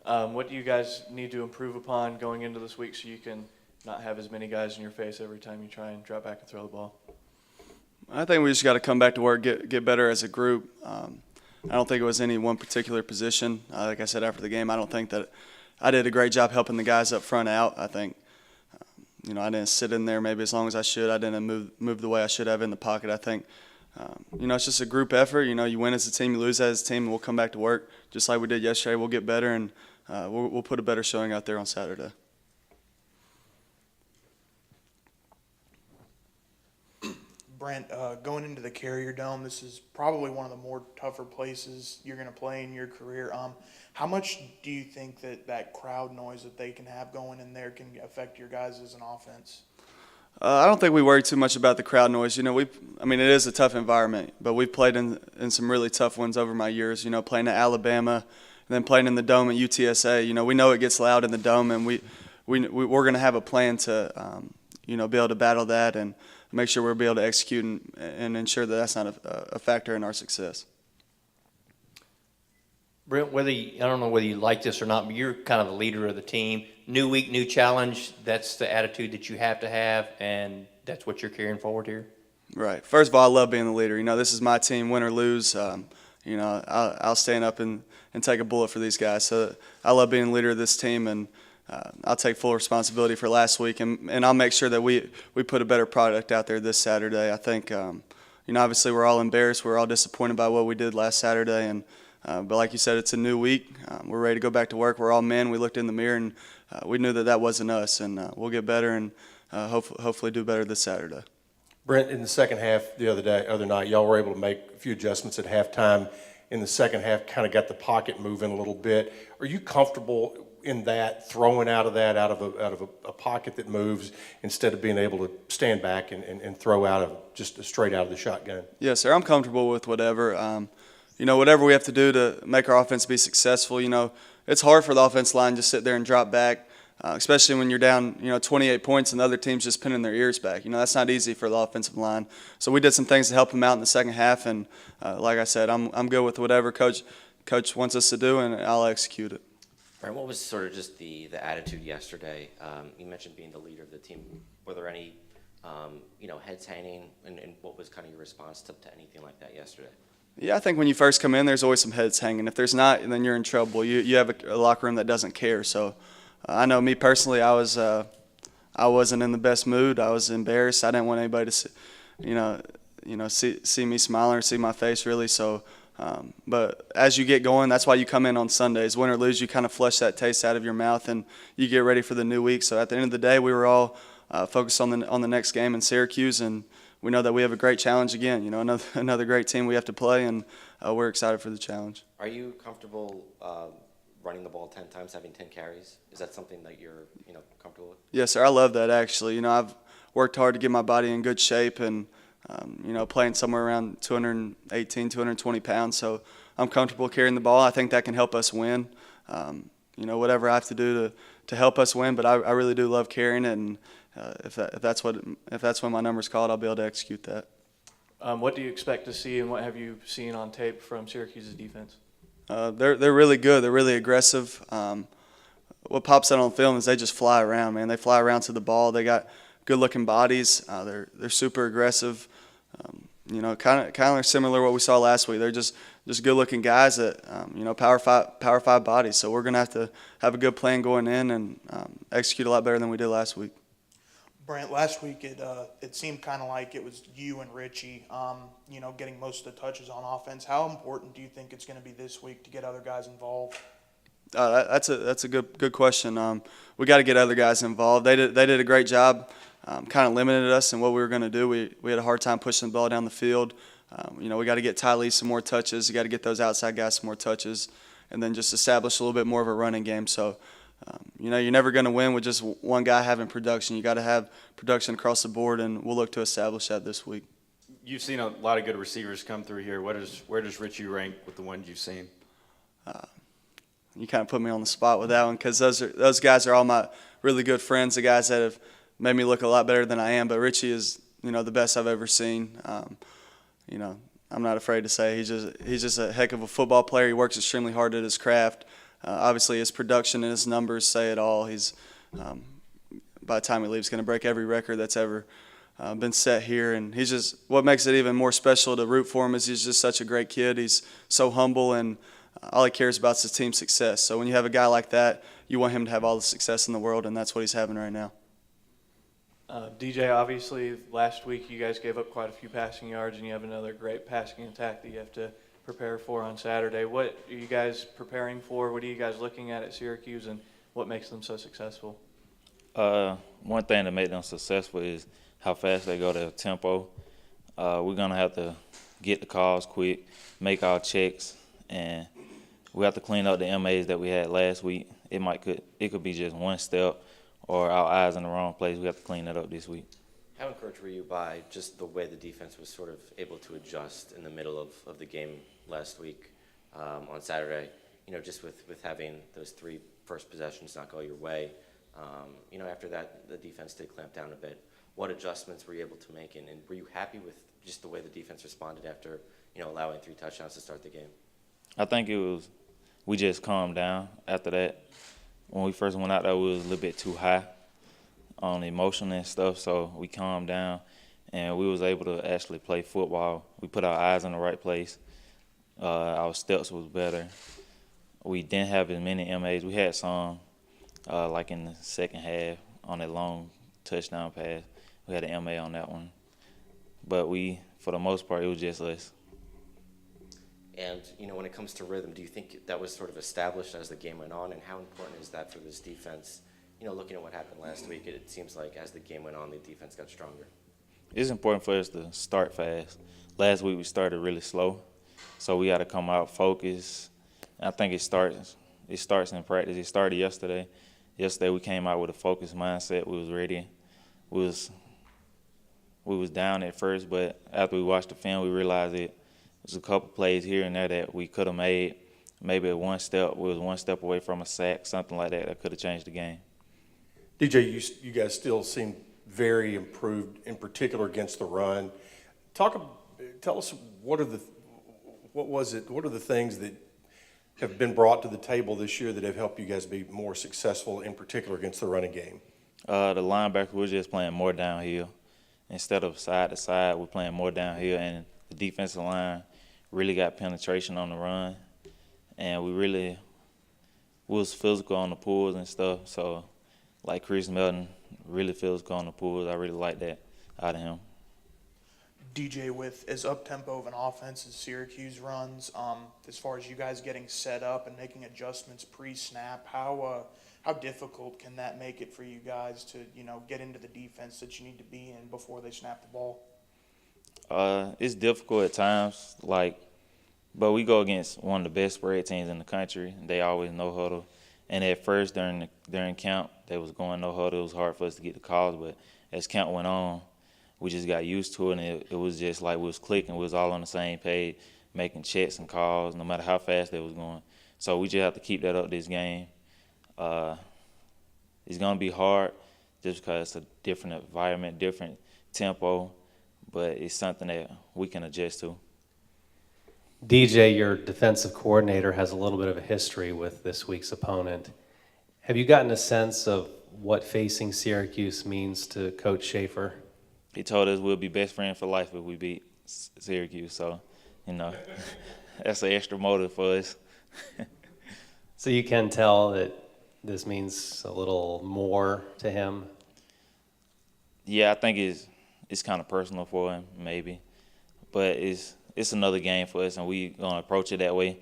What do you guys need to improve upon going into this week so you can not have as many guys in your face every time you try and drop back and throw the ball? I think we just got to come back to work, get better as a group. I don't think it was any one particular position. Like I said after the game, I don't think that I did a great job helping the guys up front out. I think, I didn't sit in there maybe as long as I should. I didn't move the way I should have in the pocket. I think, it's just a group effort. You win as a team, you lose as a team, and we'll come back to work just like we did yesterday. We'll get better, and we'll put a better showing out there on Saturday. Brent, going into the Carrier Dome, this is probably one of the more tougher places you're going to play in your career. How much do you think that crowd noise that they can have going in there can affect your guys as an offense? I don't think we worry too much about the crowd noise. It is a tough environment, but we've played in some really tough ones over my years. Playing at Alabama, and then playing in the Dome at UTSA. We know it gets loud in the Dome, and we're going to have a plan to, be able to battle that and make sure we'll be able to execute and ensure that that's not a factor in our success. Brent, I don't know whether you like this or not, but you're kind of the leader of the team. New week, new challenge. That's the attitude that you have to have, and that's what you're carrying forward here. Right. First of all, I love being the leader. This is my team, win or lose. I'll stand up and take a bullet for these guys. So I love being the leader of this team, and I'll take full responsibility for last week, and I'll make sure that we put a better product out there this Saturday. I think, obviously we're all embarrassed. We're all disappointed by what we did last Saturday, and but like you said, it's a new week. We're ready to go back to work. We're all men. We looked in the mirror, and we knew that wasn't us, and we'll get better and hopefully do better this Saturday. Brent, in the second half the other night, y'all were able to make a few adjustments at halftime. In the second half, kind of got the pocket moving a little bit. Are you comfortable in that, throwing out of a pocket that moves instead of being able to stand back and throw out of just straight out of the shotgun? Yes, sir. I'm comfortable with whatever. Whatever we have to do to make our offense be successful. It's hard for the offense line to sit there and drop back, especially when you're down, 28 points and the other team's just pinning their ears back. That's not easy for the offensive line. So we did some things to help them out in the second half, and like I said, I'm good with whatever coach wants us to do, and I'll execute it. Brent, what was sort of just the attitude yesterday? You mentioned being the leader of the team. Were there any, heads hanging, and what was kind of your response to anything like that yesterday? Yeah, I think when you first come in, there's always some heads hanging. If there's not, then you're in trouble. You have a locker room that doesn't care. So I know me personally, I wasn't in the best mood. I was embarrassed. I didn't want anybody to see me smiling or see my face really. So, but as you get going, that's why you come in on Sundays. Win or lose, you kind of flush that taste out of your mouth and you get ready for the new week. So at the end of the day, we were all focused on the next game in Syracuse, and we know that we have a great challenge again. Another great team we have to play, and we're excited for the challenge. Are you comfortable running the ball 10 times, having 10 carries? Is that something that you're comfortable with? Yes, sir. I love that actually. I've worked hard to get my body in good shape, and playing somewhere around 218, 220 pounds. So I'm comfortable carrying the ball. I think that can help us win. Whatever I have to do to help us win, but I really do love carrying it, and if that's when my number's called, I'll be able to execute that. What do you expect to see, and what have you seen on tape from Syracuse's defense? They're really good. They're really aggressive. What pops out on film is they just fly around, man. They fly around to the ball. They got good-looking bodies. They're super aggressive. Kind of similar to what we saw last week. They're just good-looking guys that power five bodies. So we're gonna have to have a good plan going in and execute a lot better than we did last week. Brent, last week it seemed kind of like it was you and Richie, getting most of the touches on offense. How important do you think it's going to be this week to get other guys involved? That's a good question. We got to get other guys involved. They did a great job, kind of limited us in what we were going to do. We had a hard time pushing the ball down the field. We got to get Ty Lee some more touches. You got to get those outside guys some more touches, and then just establish a little bit more of a running game. So. You're never going to win with just one guy having production. You got to have production across the board, and we'll look to establish that this week. You've seen a lot of good receivers come through here. Where does Richie rank with the ones you've seen? You kind of put me on the spot with that one, because those guys are all my really good friends, the guys that have made me look a lot better than I am. But Richie is, the best I've ever seen. I'm not afraid to say he's just a heck of a football player. He works extremely hard at his craft. Obviously, his production and his numbers say it all. He's by the time he leaves, going to break every record that's ever been set here. And he's just, what makes it even more special to root for him is he's just such a great kid. He's so humble, and all he cares about is his team's success. So when you have a guy like that, you want him to have all the success in the world, and that's what he's having right now. DJ, obviously, last week you guys gave up quite a few passing yards, and you have another great passing attack that you have to prepare for on Saturday. What are you guys preparing for? What are you guys looking at Syracuse, and what makes them so successful? One thing that made them successful is how fast they go, their tempo. We're going to have to get the calls quick, make our checks, and we have to clean up the MAs that we had last week. It could be just one step or our eyes in the wrong place. We have to clean that up this week. How encouraged were you by just the way the defense was sort of able to adjust in the middle of the game last week on Saturday? You know, just with having those 3 first possessions not go your way. You know, after that, the defense did clamp down a bit. What adjustments were you able to make, and were you happy with just the way the defense responded after, you know, allowing 3 touchdowns to start the game? I think we just calmed down after that. When we first went out there, we was a little bit too high on emotion and stuff, so we calmed down, and we was able to actually play football. We put our eyes in the right place. Our steps was better. We didn't have as many MAs. We had some, like in the second half on that long touchdown pass. We had an MA on that one. But for the most part, it was just us. And, you know, when it comes to rhythm, do you think that was sort of established as the game went on, and how important is that for this defense? You know, looking at what happened last week, it seems like as the game went on, the defense got stronger. It's important for us to start fast. Last week we started really slow, so we got to come out focused. I think it starts in practice. It started yesterday. Yesterday we came out with a focused mindset. We was ready. We was down at first, but after we watched the film, we realized it was a couple plays here and there that we could have made. Maybe one step away from a sack, something like that could have changed the game. DJ, you guys still seem very improved, in particular against the run. Tell us what are the things that have been brought to the table this year that have helped you guys be more successful, in particular against the running game? The linebacker, we're just playing more downhill. Instead of side to side, we're playing more downhill, and the defensive line really got penetration on the run, and we was physical on the pulls and stuff. So, like Chris Melton, really physical on the pulls. I really like that out of him. DJ, with as up-tempo of an offense as Syracuse runs, as far as you guys getting set up and making adjustments pre-snap, how difficult can that make it for you guys to, you know, get into the defense that you need to be in before they snap the ball? It's difficult at times, but we go against one of the best spread teams in the country. They always no huddle, and at first during camp they was going no huddle. It was hard for us to get the calls, but as camp went on, we just got used to it, and it was just like we was clicking. We was all on the same page, making checks and calls, no matter how fast they was going. So we just have to keep that up this game. It's gonna be hard just because it's a different environment, different tempo, but it's something that we can adjust to. DJ, your defensive coordinator, has a little bit of a history with this week's opponent. Have you gotten a sense of what facing Syracuse means to Coach Schaefer? He told us we'll be best friends for life if we beat Syracuse, so, you know, that's an extra motive for us. So you can tell that this means a little more to him? Yeah, I think it's kind of personal for him, maybe. But it's another game for us, and we're going to approach it that way.